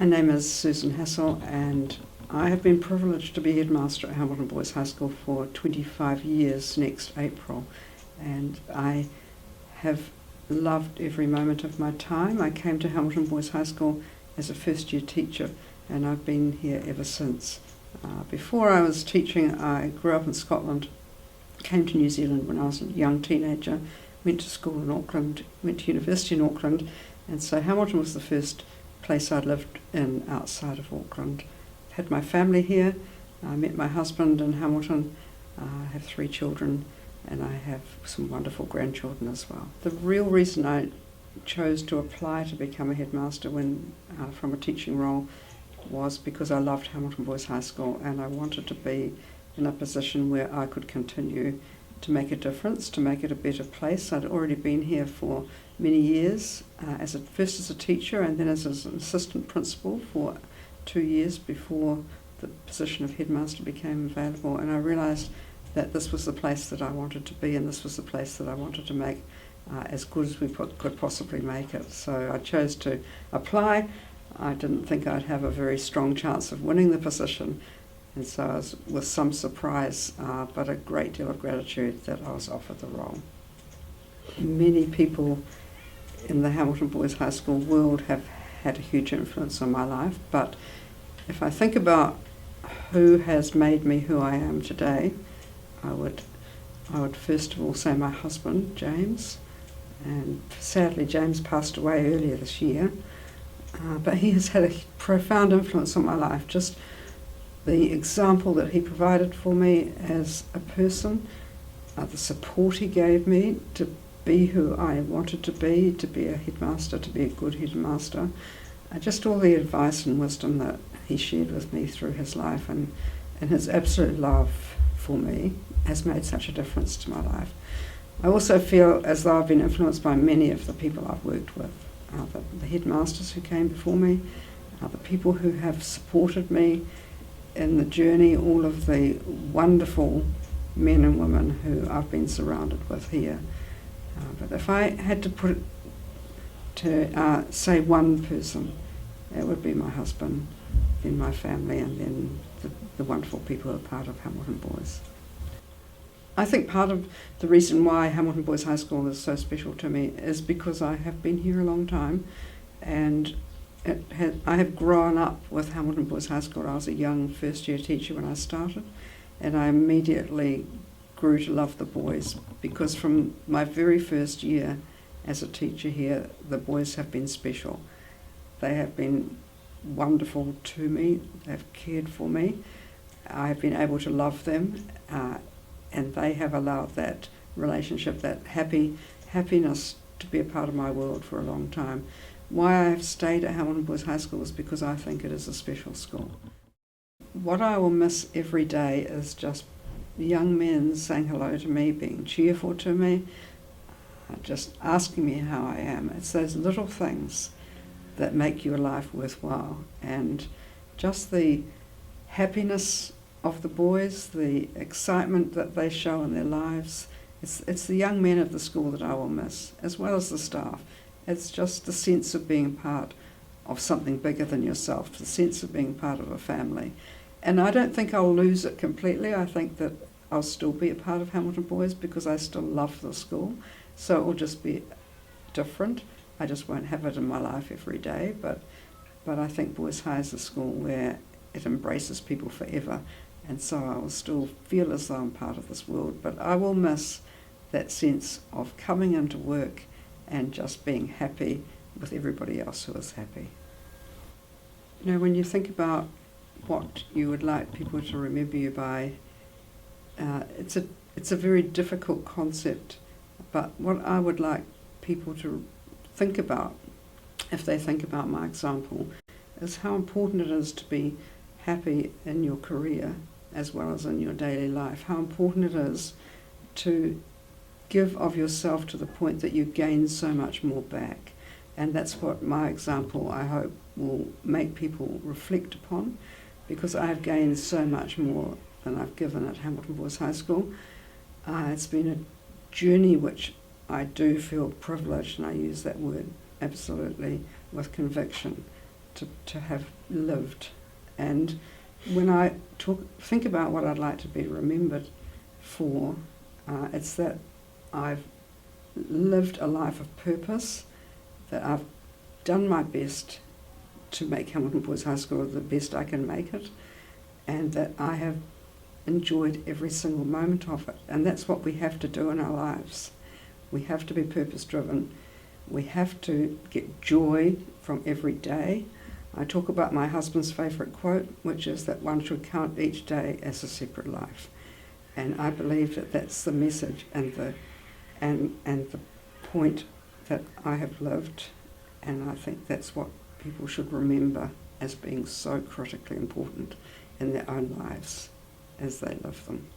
My name is Susan Hassall, and I have been privileged to be headmaster at Hamilton Boys High School for 25 years next April, and I have loved every moment of my time. I came to Hamilton Boys High School as a first year teacher, and I've been here ever since. Before I was teaching, I grew up in Scotland, came to New Zealand when I was a young teenager, went to school in Auckland, went to university in Auckland, and so Hamilton was the first place I'd lived in outside of Auckland. Had my family here, I met my husband in Hamilton, I have 3 children, and I have some wonderful grandchildren as well. The real reason I chose to apply to become a headmaster from a teaching role was because I loved Hamilton Boys High School, and I wanted to be in a position where I could continue to make a difference, to make it a better place. I'd already been here for many years, first as a teacher and then as an assistant principal for 2 years before the position of headmaster became available, and I realised that this was the place that I wanted to be, and this was the place that I wanted to make as good as we could possibly make it. So I chose to apply. I didn't think I'd have a very strong chance of winning the position, and so I was with some surprise, but a great deal of gratitude that I was offered the role. Many people in the Hamilton Boys High School world have had a huge influence on my life, but if I think about who has made me who I am today, I would first of all say my husband, James, and sadly James passed away earlier this year, but he has had a profound influence on my life. Just the example that he provided for me as a person, the support he gave me to be who I wanted to be a headmaster, to be a good headmaster, just all the advice and wisdom that he shared with me through his life, and his absolute love for me has made such a difference to my life. I also feel as though I've been influenced by many of the people I've worked with, the headmasters who came before me, the people who have supported me in the journey, all of the wonderful men and women who I've been surrounded with here. But if I had to say one person, it would be my husband, then my family, and then the wonderful people who are part of Hamilton Boys. I think part of the reason why Hamilton Boys High School is so special to me is because I have been here a long time, and I have grown up with Hamilton Boys High School. I was a young first-year teacher when I started, and I immediately grew to love the boys, because from my very first year as a teacher here, the boys have been special. They have been wonderful to me, they've cared for me, I have been able to love them, and they have allowed that relationship, that happiness to be a part of my world for a long time. Why I have stayed at Hamilton Boys High School is because I think it is a special school. What I will miss every day is just young men saying hello to me, being cheerful to me, just asking me how I am. It's those little things that make your life worthwhile, and just the happiness of the boys, the excitement that they show in their lives. It's the young men of the school that I will miss, as well as the staff. It's just the sense of being part of something bigger than yourself, the sense of being part of a family. And I don't think I'll lose it completely. I think that I'll still be a part of Hamilton Boys because I still love the school. So it will just be different. I just won't have it in my life every day. But I think Boys High is a school where it embraces people forever. And so I will still feel as though I'm part of this world. But I will miss that sense of coming into work and just being happy with everybody else who is happy. You know, when you think about what you would like people to remember you by, it's a very difficult concept, but what I would like people to think about, if they think about my example, is how important it is to be happy in your career as well as in your daily life, how important it is to give of yourself to the point that you gain so much more back. And that's what my example, I hope, will make people reflect upon, because I have gained so much more than I've given at Hamilton Boys High School. It's been a journey which I do feel privileged, and I use that word absolutely with conviction. to have lived. And when I think about what I'd like to be remembered for, it's that I've lived a life of purpose, that I've done my best to make Hamilton Boys High School the best I can make it, and that I have enjoyed every single moment of it. And that's what we have to do in our lives. We have to be purpose-driven. We have to get joy from every day. I talk about my husband's favourite quote, which is that one should count each day as a separate life. And I believe that that's the message and the point that I have lived, and I think that's what people should remember as being so critically important in their own lives as they live them.